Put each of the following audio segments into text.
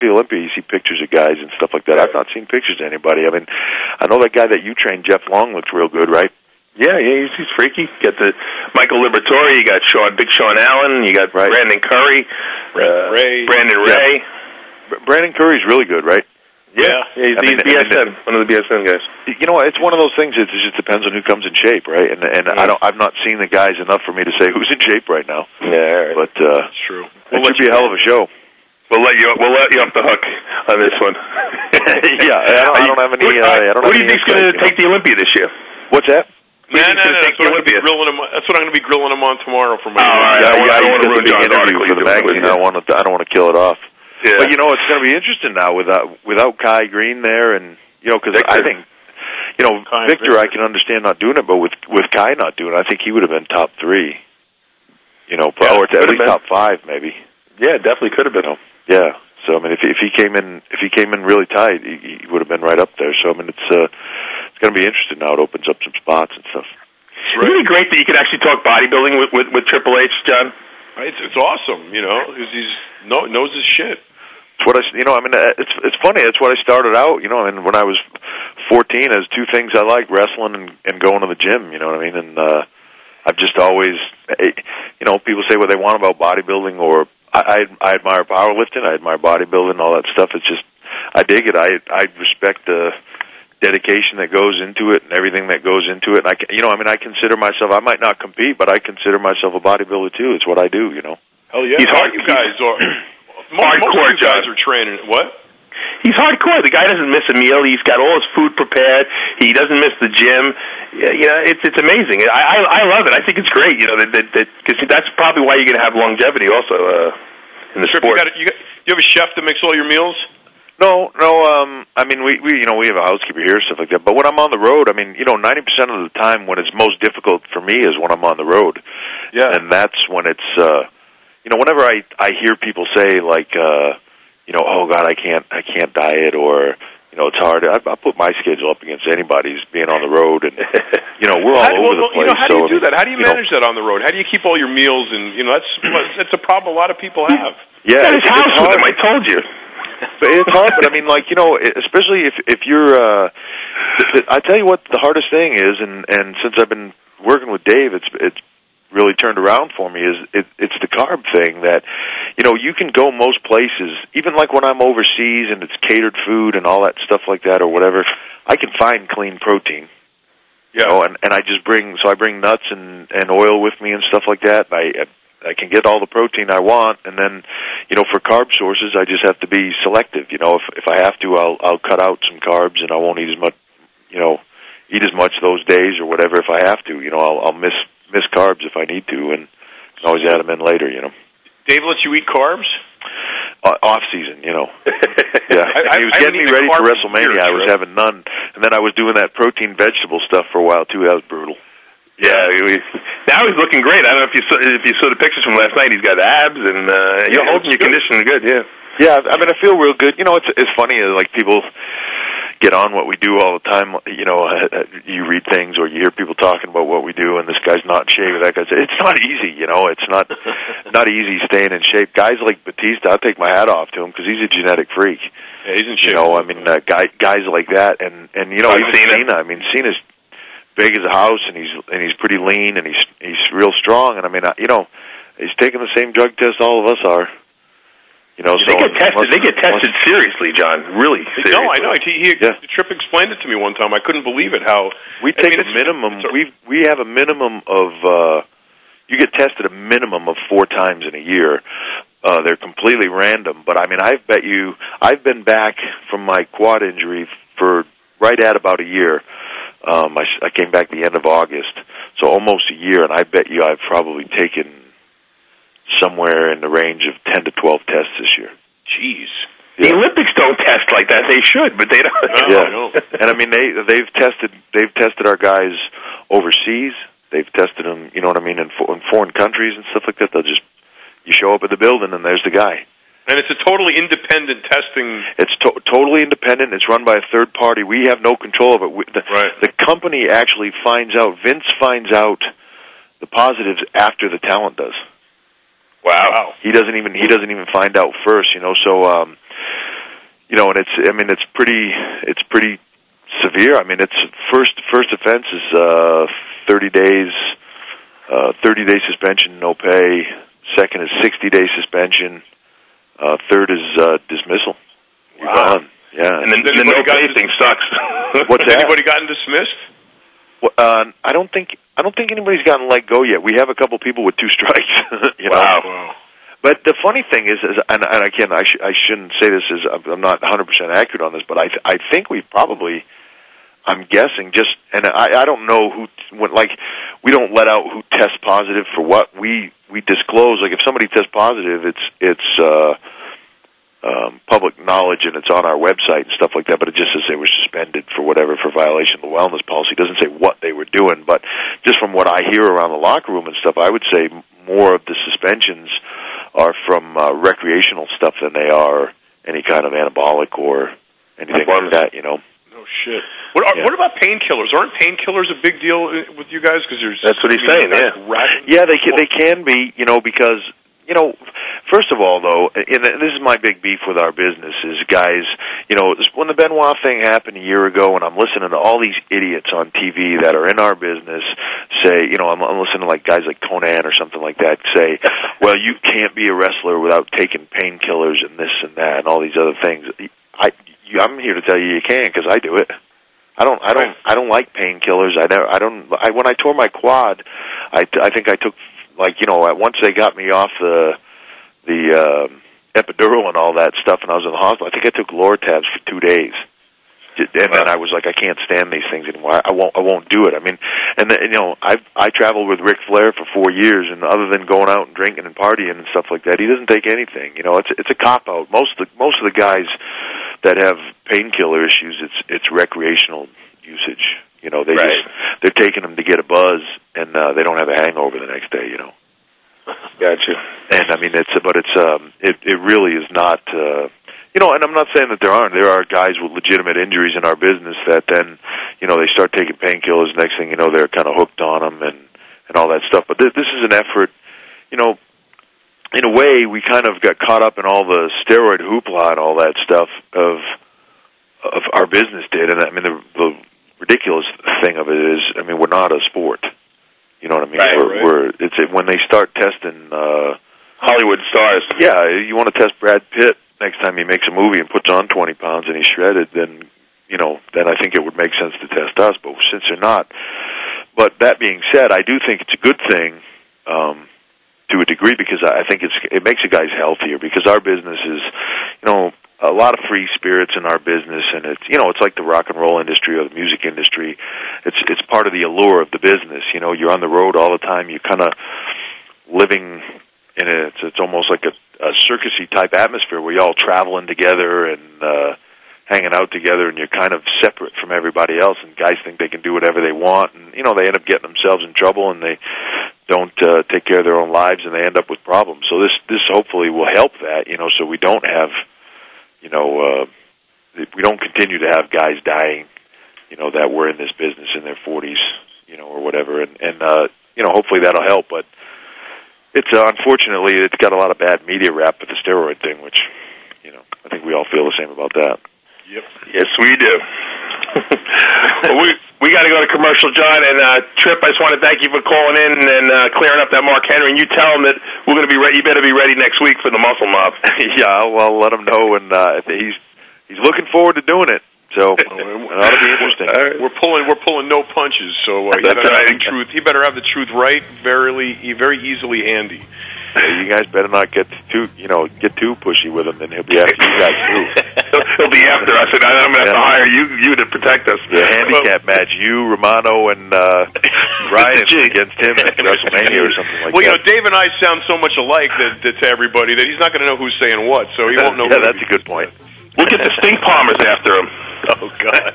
the Olympia, you see pictures of guys and stuff like that. I've not seen pictures of anybody. I mean, I know that guy that you trained, Jeff Long, looks real good, right? Yeah, he's freaky. You got the Michael Liberatore, you got Big Sean Allen, you got Brandon Curry, Brandon Ray. Yeah. Brandon Curry's really good, right? Yeah, he's BSN, one of the BSN guys. You know, it's one of those things. It just depends on who comes in shape, right? And I've not seen the guys enough for me to say who's in shape right now. Yeah, right. But that's true. It should be a hell of a show. We'll let you off the hook on this one. Yeah, I don't have any. Who do you think's going to take the Olympia this year? What's that? No. That's what I'm going to be grilling him on tomorrow for my. I don't want to ruin John's article for the magazine. I don't want to kill it off. Yeah. But, you know, it's going to be interesting now without Kai Green there, and, you know, because I think, you know, Victor, I can understand not doing it, but with Kai not doing it, I think he would have been top 3, you know, or at least top 5, maybe. Yeah, definitely could have been. Yeah. So I mean, if he came in really tight, he would have been right up there. So I mean, it's going to be interesting now. It opens up some spots and stuff. Isn't it great that you can actually talk bodybuilding with Triple H, John? It's awesome, you know, because he knows his shit. It's what I mean, it's funny. That's what I started out. You know, I mean, when I was 14, there's 2 things I like: wrestling and going to the gym. You know what I mean? And I've just always, you know, people say what they want about bodybuilding, or I admire powerlifting, I admire bodybuilding, all that stuff. It's just, I dig it. I respect the dedication that goes into it and everything that goes into it. And I consider myself, I might not compete, but I consider myself a bodybuilder too. It's what I do, you know. Hell yeah. You guys are. Most of you guys are training. What? He's hardcore. The guy doesn't miss a meal. He's got all his food prepared. He doesn't miss the gym. You know, it's amazing. I love it. I think it's great. You know, because that's probably why you're going to have longevity also in the sport. You have a chef that makes all your meals? No. I mean, we have a housekeeper here, stuff like that. But when I'm on the road, I mean, you know, 90% of the time when it's most difficult for me is when I'm on the road. Yeah. And that's when it's, you know, whenever I hear people say like, you know, oh God, I can't diet, or, you know, it's hard. I put my schedule up against anybody's being on the road, and you know, we're all over the place. You know, how do you do that? How do you manage that on the road? How do you keep all your meals? And you know, that's a problem a lot of people have. Yeah, it's hard with them. I told you. But it's hard. But I mean, like, you know, especially if you're. I tell you what, the hardest thing is, and since I've been working with Dave, it's really turned around for me, is it's the carb thing that, you know, you can go most places, even like when I'm overseas and it's catered food and all that stuff like that or whatever, I can find clean protein. Yeah. You know, and I just bring nuts and oil with me and stuff like that. I can get all the protein I want, and then, you know, for carb sources, I just have to be selective. You know, if I have to, I'll cut out some carbs and I won't eat as much, you know, those days or whatever if I have to. You know, I'll miss carbs if I need to, and can always add them in later, you know. Dave lets you eat carbs? Off season, you know. Yeah. He was getting me ready for WrestleMania. I was having none, and then I was doing that protein vegetable stuff for a while too. That was brutal. Yeah, now he's looking great. I don't know if you saw the pictures from last night. He's got abs, and you're holding your condition good. Yeah. Yeah, I mean, I feel real good. You know, it's funny. Like, people get on what we do all the time. You know, you read things or you hear people talking about what we do, and this guy's not in shape, or that guy's. It's not easy. You know, it's not easy staying in shape. Guys like Batista, I'll take my hat off to him because he's a genetic freak. Yeah, he's in shape. You know, I mean, guys like that, and you know, even Cena. I mean, Cena's big as a house, and he's pretty lean, and he's real strong. And I mean, you know, he's taking the same drug test all of us are. You know, they get tested. They get tested seriously, John. Really seriously. No, I know. Tripp explained it to me one time. I couldn't believe it. How we take a minimum. We have a minimum of. You get tested a minimum of 4 times in a year. They're completely random, but I mean, I've been back from my quad injury for right at about a year. I came back the end of August, so almost a year, and I bet you I've probably taken somewhere in the range of 10 to 12 tests this year. Jeez. Yeah. The Olympics don't test like that. They should, but they don't. No, yeah. I know. And I mean, they've tested our guys overseas. They've tested them, you know what I mean, in foreign countries and stuff like that. You show up at the building and there's the guy. And it's a totally independent testing. It's totally independent. It's run by a third party. We have no control of it. The company actually Vince finds out the positives after the talent does. Wow. He doesn't even find out first, you know. So you know, and it's pretty severe. I mean, it's first offense is 30 days, 30-day suspension, no pay. Second is 60-day suspension. Third is dismissal. You're gone. Yeah. And then the no pay thing sucks. What's that? Anybody gotten dismissed? I don't think anybody's gotten let go yet. We have a couple people with 2 strikes. You know? Wow. But the funny thing is and again, I shouldn't say this I'm not 100% accurate on this, but I think we probably, I'm guessing and I don't know we don't let out who tests positive for what. We disclose, like if somebody tests positive, it's public knowledge and it's on our website and stuff like that, but it just says they were suspended for violation of the wellness policy. It doesn't say what they were doing, but just from what I hear around the locker room and stuff, I would say more of the suspensions are from recreational stuff than they are any kind of anabolic or anything like that, you know. No shit. What about painkillers? Aren't painkillers a big deal with you guys? Because that's what he's saying. Yeah, they can be, you know, because, you know, first of all, though, and this is my big beef with our business is guys, you know, when the Benoit thing happened a year ago, and I'm listening to all these idiots on TV that are in our business say, you know, I'm listening to like guys like Conan or something like that say, well, you can't be a wrestler without taking painkillers and this and that and all these other things. I'm here to tell you can, because I do it. I don't like painkillers. When I tore my quad, I think I took, like, you know, once they got me off the epidural and all that stuff, and I was in the hospital, I think I took Lortabs for 2 days, and then I was like, I can't stand these things anymore. I won't do it. I mean, and then, you know, I traveled with Ric Flair for 4 years, and other than going out and drinking and partying and stuff like that, he doesn't take anything. You know, it's a cop out. Most of the guys that have painkiller issues, it's recreational usage. You know, they're taking them to get a buzz, and they don't have a hangover the next day. You know. Gotcha. And I mean, it really is not. You know, and I'm not saying that there aren't. There are guys with legitimate injuries in our business that then, you know, they start taking painkillers. Next thing you know, they're kind of hooked on them and all that stuff. But this is an effort. You know, in a way, we kind of got caught up in all the steroid hoopla and all that stuff of our business did. And I mean, the ridiculous thing of it is, I mean, we're not a sport. You know what I mean? Right. It's when they start testing Hollywood stars. Yeah, you want to test Brad Pitt next time he makes a movie and puts on 20 pounds and he's shredded, then, you know, then I think it would make sense to test us. But since they're not, but that being said, I do think it's a good thing to a degree, because I think it makes the guys healthier, because our business is, you know, a lot of free spirits in our business, and it's, you know, it's like the rock and roll industry or the music industry. It's part of the allure of the business. You know, you're on the road all the time. You're kind of living in it's almost like a circusy type atmosphere where you're all traveling together and hanging out together, and you're kind of separate from everybody else. And guys think they can do whatever they want, and you know, they end up getting themselves in trouble, and they don't take care of their own lives, and they end up with problems. So this hopefully will help that. You know, so we don't have, you know, we don't continue to have guys dying, you know, that were in this business in their 40s, you know, or whatever. And you know, hopefully that'll help. But it's unfortunately, it's got a lot of bad media rap with the steroid thing, which, you know, I think we all feel the same about that. Yep. Yes, we do. Well, we got to go to commercial, John. And Trip, I just want to thank you for calling in and clearing up that Mark Henry. And you tell him that we're going to be ready. You better be ready next week for the Muscle Mob. Yeah, well, let him know, and he's looking forward to doing it. So that'll be interesting. We're pulling no punches. So he better have the truth right, very easily handy. Yeah, you guys better not get too pushy with him, then he'll be after you guys too. He'll be after us, and I'm going to have to hire you to protect us. The handicap match, you, Romano, and Ryan against him at WrestleMania or something like that. Well, you know, Dave and I sound so much alike that to everybody that he's not going to know who's saying what, so he won't know. Yeah, that's a good point. We'll get the stink palmers after him. Oh, God.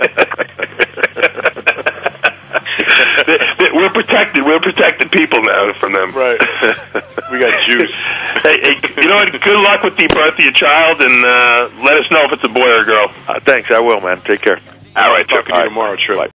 We're protected. We're protected people now from them. Right. We got juice. Hey, you know what? Good luck with the birth of your child, and let us know if it's a boy or a girl. Thanks. I will, man. Take care. All right. Talking to you tomorrow, Trip. Bye.